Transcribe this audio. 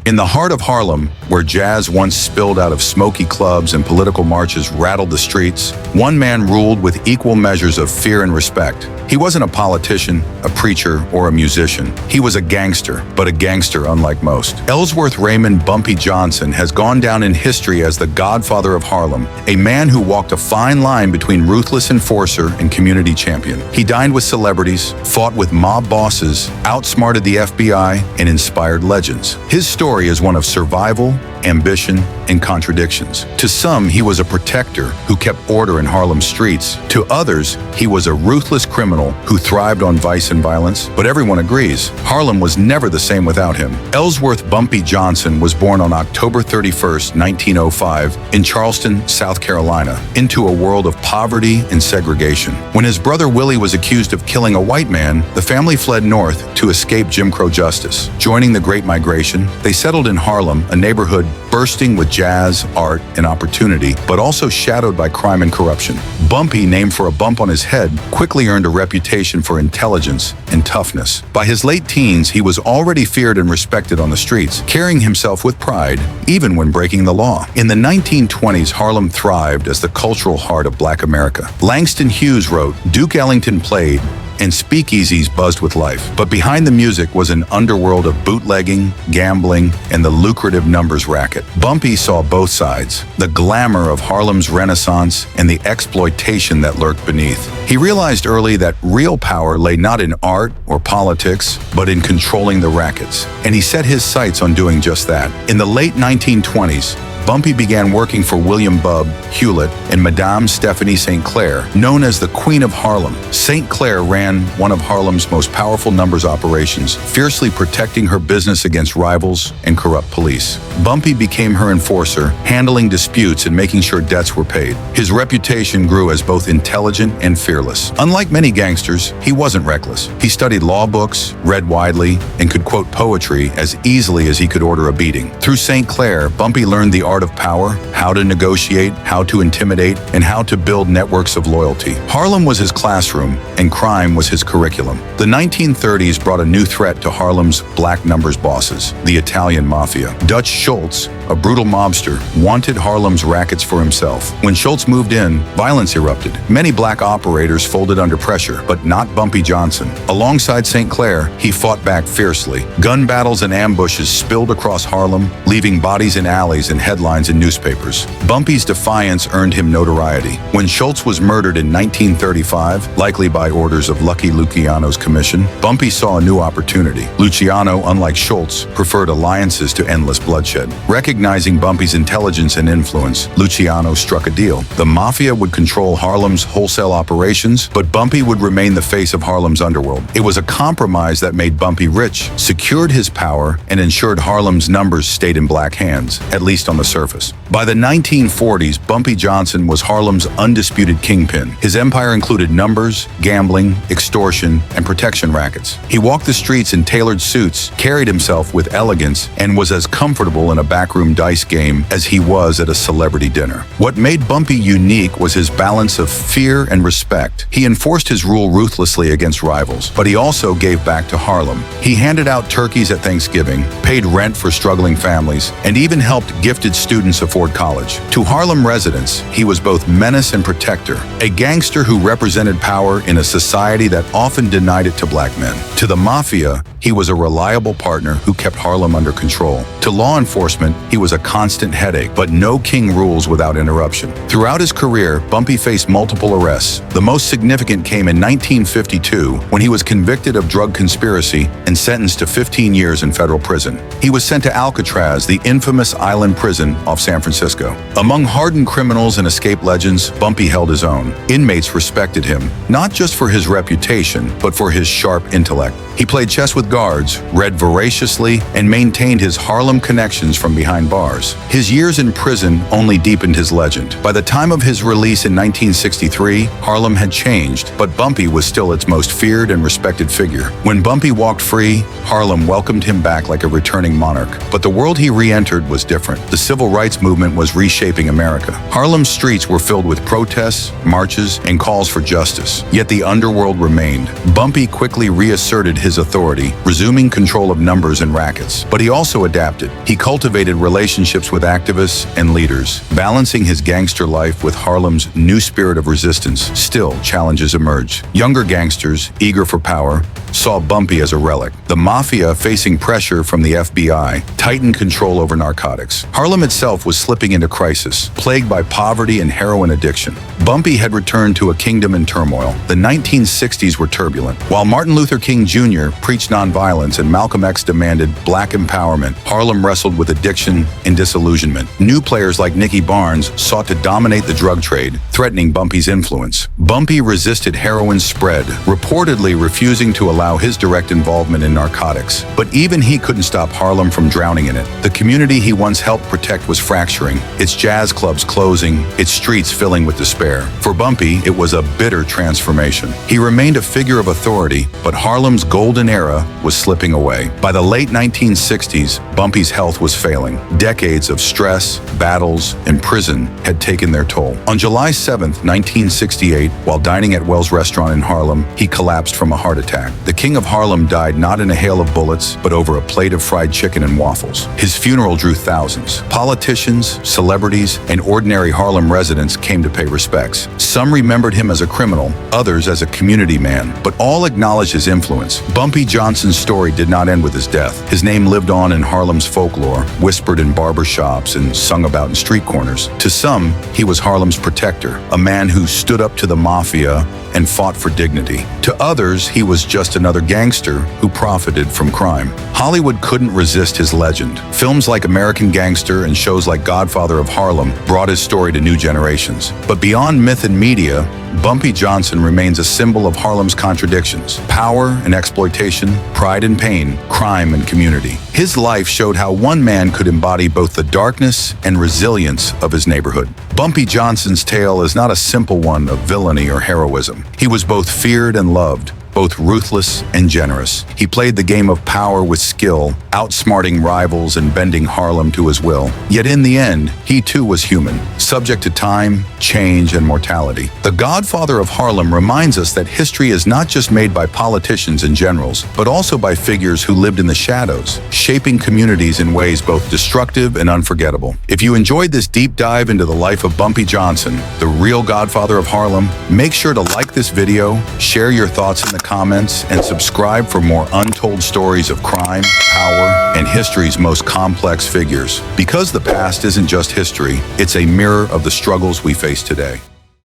In the heart of Harlem, where jazz once spilled out of smoky clubs and political marches rattled the streets, one man ruled with equal measures of fear and respect. He wasn't a politician, a preacher, or a musician. He was a gangster, but a gangster unlike most. Ellsworth Raymond Bumpy Johnson has gone down in history as the Godfather of Harlem, a man who walked a fine line between ruthless enforcer and community champion. He dined with celebrities, fought with mob bosses, outsmarted the FBI, and inspired legends. His story is one of survival, ambition, and contradictions. To some, he was a protector who kept order in Harlem streets. To others, he was a ruthless criminal who thrived on vice and violence. But everyone agrees, Harlem was never the same without him. Ellsworth Bumpy Johnson was born on October 31st, 1905, in Charleston, South Carolina, into a world of poverty and segregation. When his brother Willie was accused of killing a white man, the family fled north to escape Jim Crow justice. Joining the Great Migration, they settled in Harlem, a neighborhood bursting with jazz, art, and opportunity, but also shadowed by crime and corruption. Bumpy, named for a bump on his head, quickly earned a reputation for intelligence and toughness. By his late teens, he was already feared and respected on the streets, carrying himself with pride, even when breaking the law. In the 1920s, Harlem thrived as the cultural heart of Black America. Langston Hughes wrote, "Duke Ellington played, and speakeasies buzzed with life. But behind the music was an underworld of bootlegging, gambling, and the lucrative numbers racket." Bumpy saw both sides, the glamour of Harlem's renaissance and the exploitation that lurked beneath. He realized early that real power lay not in art or politics, but in controlling the rackets. And he set his sights on doing just that. In the late 1920s, Bumpy began working for William Bub Hewlett and Madame Stephanie St. Clair, known as the Queen of Harlem. St. Clair ran one of Harlem's most powerful numbers operations, fiercely protecting her business against rivals and corrupt police. Bumpy became her enforcer, handling disputes and making sure debts were paid. His reputation grew as both intelligent and fearless. Unlike many gangsters, he wasn't reckless. He studied law books, read widely, and could quote poetry as easily as he could order a beating. Through St. Clair, Bumpy learned the art of power, how to negotiate, how to intimidate, and how to build networks of loyalty. Harlem was his classroom, and crime was his curriculum. The 1930s brought a new threat to Harlem's black numbers bosses, the Italian Mafia. Dutch Schultz, a brutal mobster, wanted Harlem's rackets for himself. When Schultz moved in, violence erupted. Many black operators folded under pressure, but not Bumpy Johnson. Alongside St. Clair, he fought back fiercely. Gun battles and ambushes spilled across Harlem, leaving bodies in alleys and headlines in newspapers. Bumpy's defiance earned him notoriety. When Schultz was murdered in 1935, likely by orders of Lucky Luciano's commission, Bumpy saw a new opportunity. Luciano, unlike Schultz, preferred alliances to endless bloodshed. Recognizing Bumpy's intelligence and influence, Luciano struck a deal. The Mafia would control Harlem's wholesale operations, but Bumpy would remain the face of Harlem's underworld. It was a compromise that made Bumpy rich, secured his power, and ensured Harlem's numbers stayed in black hands, at least on the surface. By the 1940s, Bumpy Johnson was Harlem's undisputed kingpin. His empire included numbers, gambling, extortion, and protection rackets. He walked the streets in tailored suits, carried himself with elegance, and was as comfortable in a backroom dice game as he was at a celebrity dinner. What made Bumpy unique was his balance of fear and respect. He enforced his rule ruthlessly against rivals, but he also gave back to Harlem. He handed out turkeys at Thanksgiving, paid rent for struggling families, and even helped gifted students afford college. To Harlem residents, he was both menace and protector, a gangster who represented power in a society that often denied it to black men. To the Mafia, he was a reliable partner who kept Harlem under control. To law enforcement, he was a constant headache, but no king rules without interruption. Throughout his career, Bumpy faced multiple arrests. The most significant came in 1952 when he was convicted of drug conspiracy and sentenced to 15 years in federal prison. He was sent to Alcatraz, the infamous island prison off San Francisco. Among hardened criminals and escape legends, Bumpy held his own. Inmates respected him, not just for his reputation, but for his sharp intellect. He played chess with guards, read voraciously, and maintained his Harlem connections from behind bars. His years in prison only deepened his legend. By the time of his release in 1963, Harlem had changed, but Bumpy was still its most feared and respected figure. When Bumpy walked free, Harlem welcomed him back like a returning monarch. But the world he re-entered was different. The civil rights movement was reshaping America. Harlem's streets were filled with protests, marches, and calls for justice. Yet the underworld remained. Bumpy quickly reasserted his authority, resuming control of numbers and rackets. But he also adapted. He cultivated relationships with activists and leaders, balancing his gangster life with Harlem's new spirit of resistance. Still, challenges emerged. Younger gangsters, eager for power, saw Bumpy as a relic. The Mafia, facing pressure from the FBI, tightened control over narcotics. Harlem itself was slipping into crisis, plagued by poverty and heroin addiction. Bumpy had returned to a kingdom in turmoil. The 1960s were turbulent. While Martin Luther King Jr. preached nonviolence and Malcolm X demanded black empowerment, Harlem wrestled with addiction and disillusionment. New players like Nicky Barnes sought to dominate the drug trade, threatening Bumpy's influence. Bumpy resisted heroin's spread, reportedly refusing to allow his direct involvement in narcotics. But even he couldn't stop Harlem from drowning in it. The community he once helped protect was fracturing, its jazz clubs closing, its streets filling with despair. For Bumpy, it was a bitter transformation. He remained a figure of authority, but Harlem's golden era was slipping away. By the late 1960s, Bumpy's health was failing. Decades of stress, battles, and prison had taken their toll. On July 7, 1968, while dining at Wells Restaurant in Harlem, he collapsed from a heart attack. The King of Harlem died not in a hail of bullets, but over a plate of fried chicken and waffles. His funeral drew thousands. Politicians, celebrities, and ordinary Harlem residents came to pay respects. Some remembered him as a criminal, others as a community man, but all acknowledged his influence. Bumpy Johnson's story did not end with his death. His name lived on in Harlem's folklore, whispered in barber shops and sung about in street corners. To some, he was Harlem's protector, a man who stood up to the Mafia and fought for dignity. To others, he was just another gangster who profited from crime. Hollywood couldn't resist his legend. Films like American Gangster and shows like Godfather of Harlem brought his story to new generations. But beyond myth and media, Bumpy Johnson remains a symbol of Harlem's contradictions: power and exploitation, pride and pain, crime and community. His life showed how one man could embody both the darkness and resilience of his neighborhood. Bumpy Johnson's tale is not a simple one of villainy or heroism. He was both feared and loved, both ruthless and generous. He played the game of power with skill, outsmarting rivals and bending Harlem to his will. Yet in the end, he too was human, subject to time, change, and mortality. The Godfather of Harlem reminds us that history is not just made by politicians and generals, but also by figures who lived in the shadows, shaping communities in ways both destructive and unforgettable. If you enjoyed this deep dive into the life of Bumpy Johnson, the real Godfather of Harlem, make sure to like this video, share your thoughts in the comments, and subscribe for more untold stories of crime, power, and history's most complex figures. Because the past isn't just history, it's a mirror of the struggles we face today.